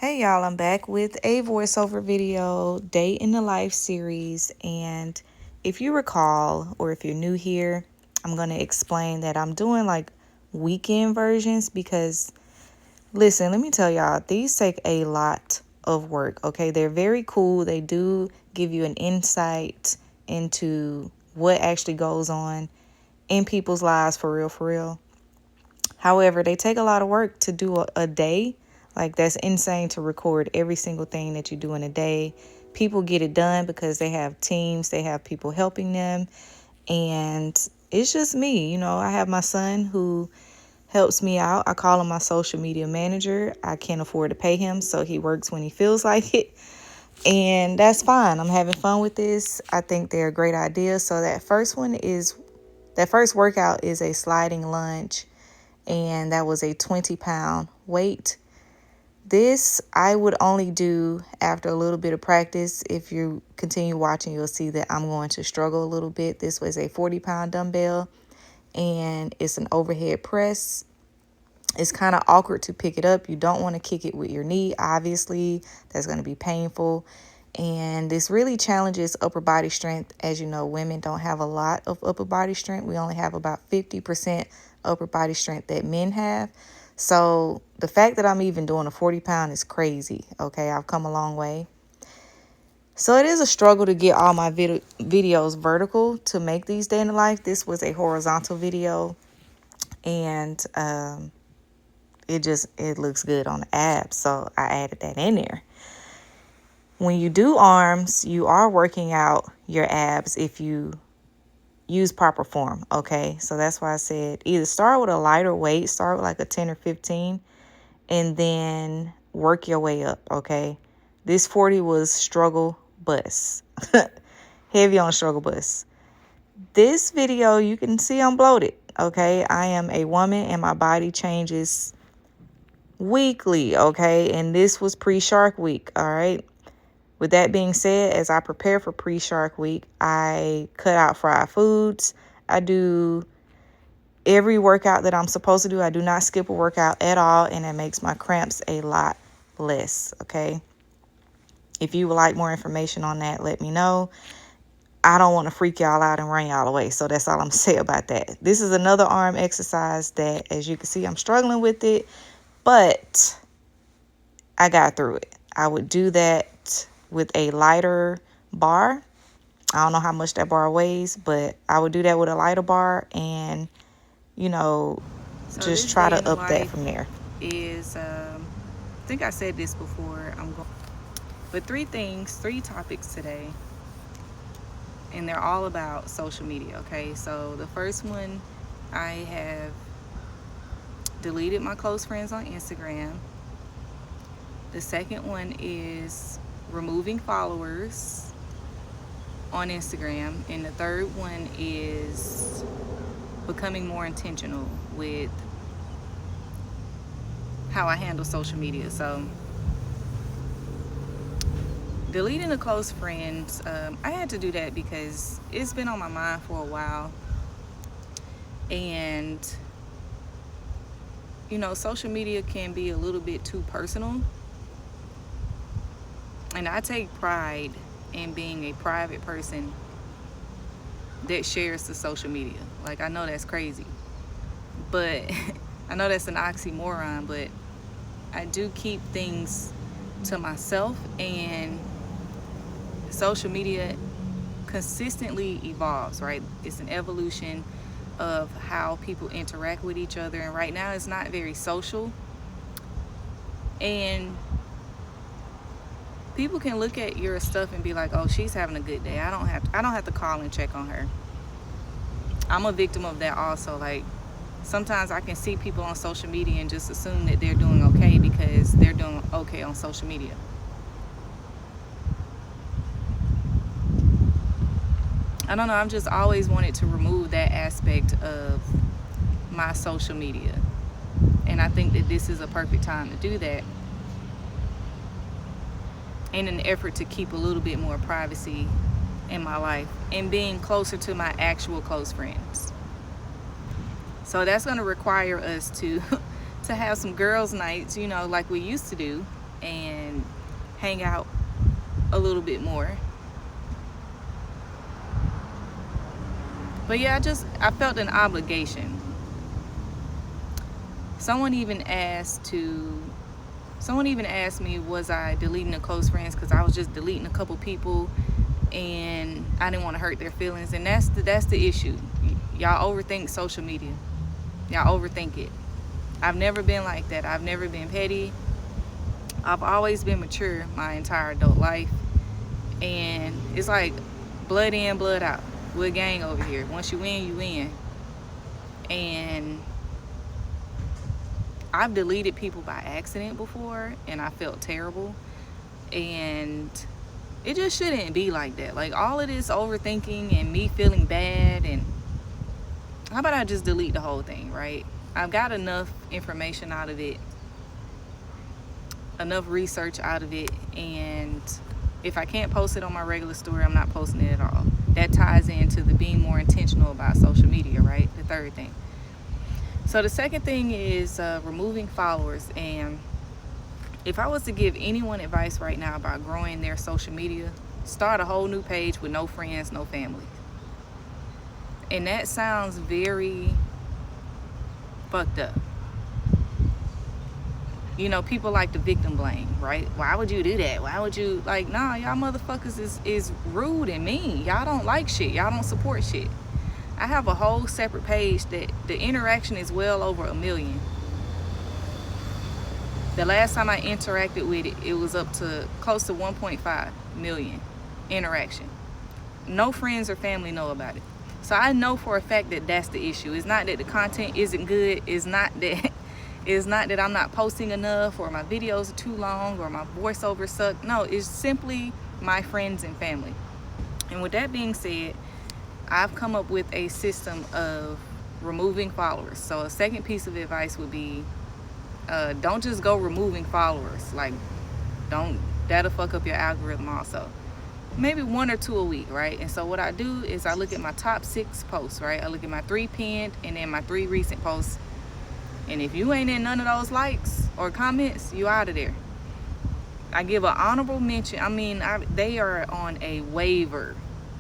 Hey y'all, I'm back with a voiceover video, Day in the Life series. And if you recall, or if you're new here, I'm going to explain that I'm doing like weekend versions because, listen, let me tell y'all, these take a lot of work, okay? They're very cool. They do give you an insight into what actually goes on in people's lives for real, for real. However, they take a lot of work to do a day. Like, that's insane to record every single thing that you do in a day. People get it done because they have teams, they have people helping them. And it's just me. I have my son who helps me out. I call him my social media manager. I can't afford to pay him, so he works when he feels like it. And that's fine. I'm having fun with this. I think they're a great idea. So that first workout is a sliding lunge, and that was a 20-pound weight. This I would only do after a little bit of practice. If you continue watching, you'll see that I'm going to struggle a little bit. This was a 40-pound dumbbell, and it's an overhead press. It's kind of awkward to pick it up. You don't want to kick it with your knee. Obviously, that's going to be painful. And this really challenges upper body strength. As you know, women don't have a lot of upper body strength. We only have about 50% upper body strength that men have. So the fact that I'm even doing a 40-pound is crazy. Okay, I've come a long way. So it is a struggle to get all my videos vertical to make these day in the life. This was a horizontal video, and it looks good on the abs, so I added that in there. When you do arms, you are working out your abs if you use proper form, okay? So that's why I said either start with a lighter weight, start with like a 10 or 15, and then work your way up, okay? This 40 was struggle bus. Heavy on struggle bus. This video, you can see I'm bloated, okay? I am a woman and my body changes weekly, okay? And this was pre-Shark Week, all right? With that being said, as I prepare for pre-Shark Week, I cut out fried foods. I do every workout that I'm supposed to do. I do not skip a workout at all, and it makes my cramps a lot less, okay? If you would like more information on that, let me know. I don't want to freak y'all out and run y'all away, so that's all I'm going to say about that. This is another arm exercise that, as you can see, I'm struggling with it, but I got through it. I would do that with a lighter bar. I don't know how much that bar weighs, but I would do that with a lighter bar and, just try to up that from there. I think I said this before, but three topics today, and they're all about social media, okay? So the first one, I have deleted my close friends on Instagram. The second one is removing followers on Instagram. And the third one is becoming more intentional with how I handle social media. So deleting the close friends, I had to do that because it's been on my mind for a while. And, social media can be a little bit too personal. And I take pride in being a private person that shares the social media. Like, I know that's crazy, but I know that's an oxymoron, but I do keep things to myself, and social media consistently evolves, right? It's an evolution of how people interact with each other, and right now it's not very social. And people can look at your stuff and be like, "Oh, she's having a good day. I don't have to call and check on her." I'm a victim of that also. Like, sometimes I can see people on social media and just assume that they're doing okay because they're doing okay on social media. I don't know, I've just always wanted to remove that aspect of my social media. And I think that this is a perfect time to do that, in an effort to keep a little bit more privacy in my life and being closer to my actual close friends. So that's going to require us to have some girls' nights, like we used to do. and hang out a little bit more. But yeah, I felt an obligation. Someone even asked me, was I deleting the close friends? Because I was just deleting a couple people and I didn't want to hurt their feelings. And that's the issue. Y'all overthink social media. Y'all overthink it. I've never been like that. I've never been petty. I've always been mature my entire adult life. And it's like blood in, blood out. We're a gang over here. Once you win, you win. And I've deleted people by accident before, and I felt terrible. And it just shouldn't be like that. Like, all of this overthinking and me feeling bad, and how about I just delete the whole thing, right? I've got enough information out of it, enough research out of it, and if I can't post it on my regular story, I'm not posting it at all. That ties into the being more intentional about social media, right? The third thing. So the second thing is removing followers. And if I was to give anyone advice right now about growing their social media, start a whole new page with no friends, no family. And that sounds very fucked up. You know, people like to victim blame, right? Why would you do that? Why would you, like, nah, y'all motherfuckers is rude and mean. Y'all don't like shit. Y'all don't support shit. I have a whole separate page that the interaction is well over 1 million. The last time I interacted with it, it was up to close to 1.5 million interaction. No friends or family know about it. So I know for a fact that that's the issue. It's not that the content isn't good. It's not that I'm not posting enough, or my videos are too long, or my voiceovers suck. No, it's simply my friends and family. And with that being said, I've come up with a system of removing followers. So a second piece of advice would be, don't just go removing followers. Like, that'll fuck up your algorithm also. Maybe 1 or 2 a week, right? And so what I do is I look at my top 6 posts, right? I look at my 3 pinned and then my 3 recent posts. And if you ain't in none of those likes or comments, you out of there. I give an honorable mention. They are on a waiver,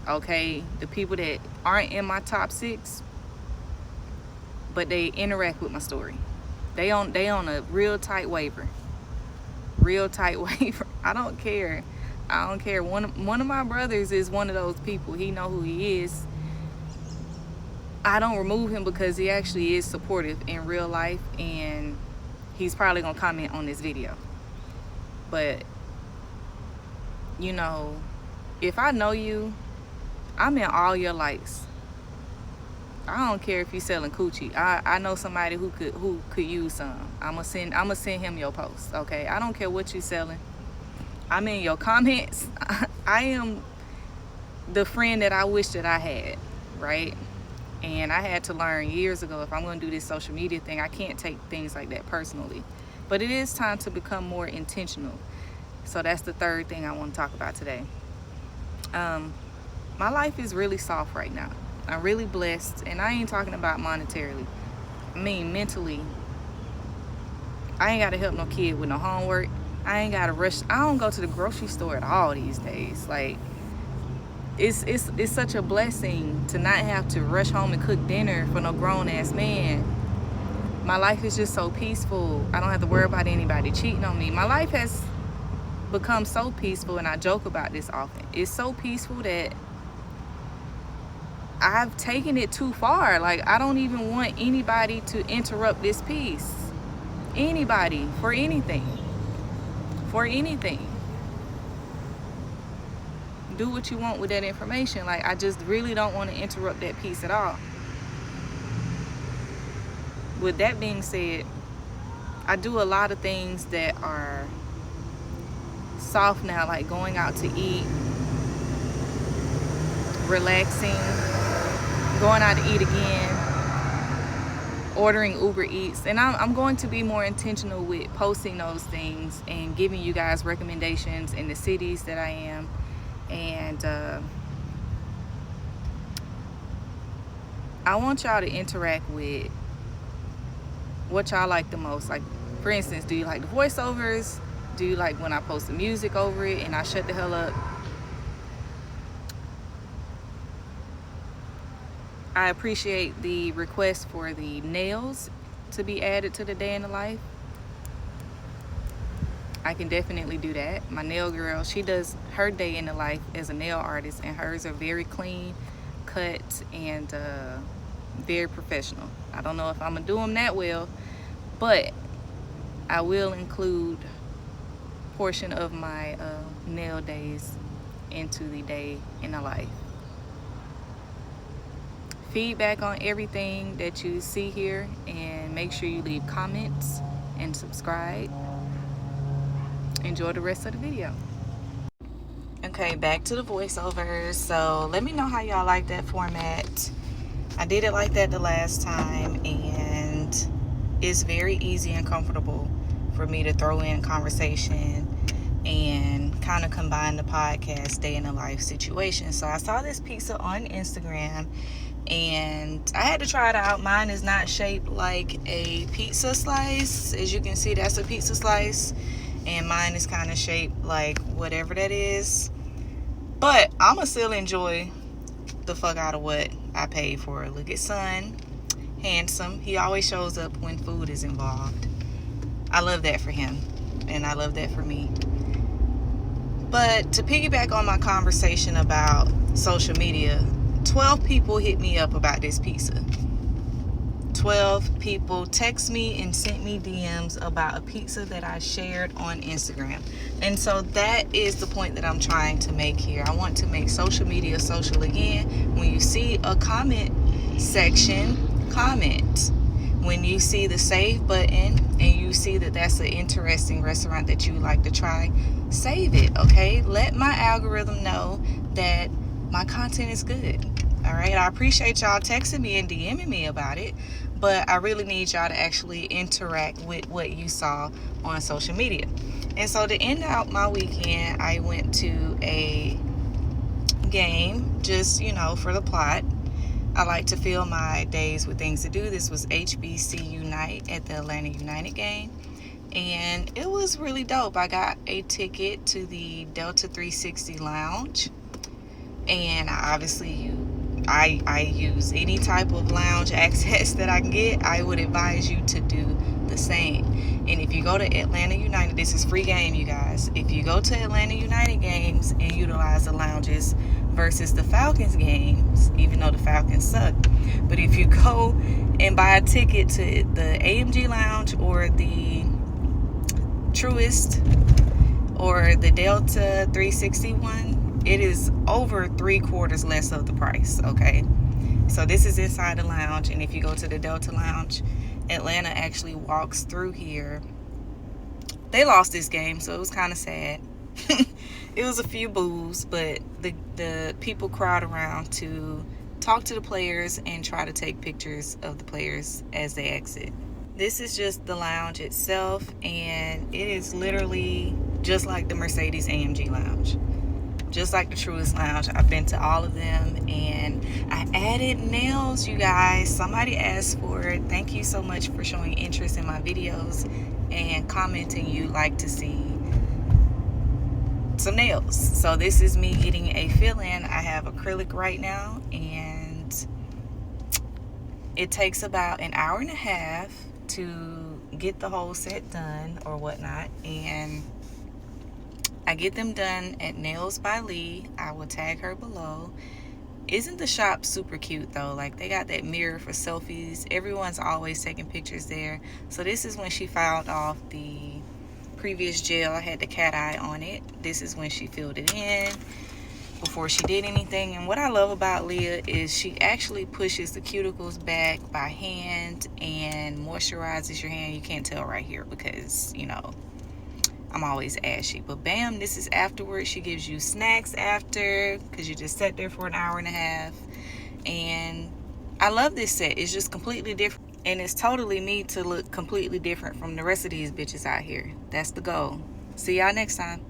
okay? The people that aren't in my top 6, but they interact with my story. They on a real tight waiver. Real tight waiver. I don't care. One of my brothers is one of those people. He know who he is. I don't remove him because he actually is supportive in real life, and he's probably gonna comment on this video. But you know, if I know you, I'm in all your likes. I don't care if you're selling coochie. I know somebody who could use some. I'ma send him your post, okay? I don't care what you're selling. I'm in your comments. I am the friend that I wish that I had, right? And I had to learn years ago, if I'm going to do this social media thing, I can't take things like that personally. But it is time to become more intentional. So that's the third thing I want to talk about today. My life is really soft right now. I'm really blessed, and I ain't talking about monetarily. I mean mentally. I ain't got to help no kid with no homework. I ain't got to rush. I don't go to the grocery store at all these days. Like, it's such a blessing to not have to rush home and cook dinner for no grown-ass man. My life is just so peaceful. I don't have to worry about anybody cheating on me. My life has become so peaceful, and I joke about this often. It's so peaceful that I've taken it too far. Like, I don't even want anybody to interrupt this peace. Anybody, for anything. For anything. Do what you want with that information. Like, I just really don't want to interrupt that peace at all. With that being said, I do a lot of things that are soft now, like going out to eat, relaxing, going out to eat again, ordering Uber Eats. And I'm going to be more intentional with posting those things and giving you guys recommendations in the cities that I am. And I want y'all to interact with what y'all like the most. Like, for instance, do you like the voiceovers? do like when I post the music over it and I shut the hell up. I appreciate the request for the nails to be added to the day in the life. I can definitely do that. My nail girl, she does her day in the life as a nail artist, and hers are very clean cut and very professional. I don't know if I'm gonna do them that well, but I will include a portion of my nail days into the day in the life. Feedback on everything that you see here, and make sure you leave comments and subscribe. Enjoy the rest of the video. Okay, back to the voiceovers. So let me know how y'all like that format. I did it like that the last time, and it's very easy and comfortable for me to throw in conversation and kind of combine the podcast day in the life situation. So I saw this pizza on Instagram and I had to try it out. Mine is not shaped like a pizza slice. As you can see, that's a pizza slice, and mine is kind of shaped like whatever that is. But I'ma still enjoy the fuck out of what I paid for. Look at son, handsome. He always shows up when food is involved. I love that for him, and I love that for me. But to piggyback on my conversation about social media, 12 people hit me up about this pizza. 12 people text me and sent me DMs about a pizza that I shared on Instagram. And so that is the point that I'm trying to make here. I want to make social media social again. When you see a comment section, comment. When you see the save button and you see that that's an interesting restaurant that you like to try, save it, okay? Let my algorithm know that my content is good. All right, I appreciate y'all texting me and DMing me about it, but I really need y'all to actually interact with what you saw on social media. And so to end out my weekend, I went to a game just, for the plot. I like to fill my days with things to do. This was HBCU night at the Atlanta United game, and it was really dope. I got a ticket to the Delta 360 Lounge, and I use any type of lounge access that I can get. I would advise you to do the same. And if you go to Atlanta United, this is free game, you guys. If you go to Atlanta United games and utilize the lounges versus the Falcons games, even though the Falcons suck, but if you go and buy a ticket to the AMG Lounge or the Truist or the Delta 361, it is over 3/4 less of the price, okay? So this is inside the lounge, and if you go to the Delta Lounge, Atlanta actually walks through here. They lost this game, so it was kind of sad. It was a few boos, but the people crowd around to talk to the players and try to take pictures of the players as they exit. This is just the lounge itself, and it is literally just like the Mercedes AMG Lounge. Just like the Truist Lounge. I've been to all of them, and I added nails, you guys. Somebody asked for it. Thank you so much for showing interest in my videos and commenting you like to see some nails. So this is me getting a fill-in. I have acrylic right now, and it takes about an hour and a half to get the whole set done or whatnot, and I get them done at Nails by Lee. I will tag her below. Isn't the shop super cute though? Like, they got that mirror for selfies. Everyone's always taking pictures there. So this is when she filed off the previous gel. I had the cat eye on it. This is when she filled it in before she did anything. And what I love about Leah is she actually pushes the cuticles back by hand and moisturizes your hand. You can't tell right here because, I'm always ashy. But bam, this is afterwards. She gives you snacks after because you just sat there for an hour and a half. And I love this set. It's just completely different. And it's totally me to look completely different from the rest of these bitches out here. That's the goal. See y'all next time.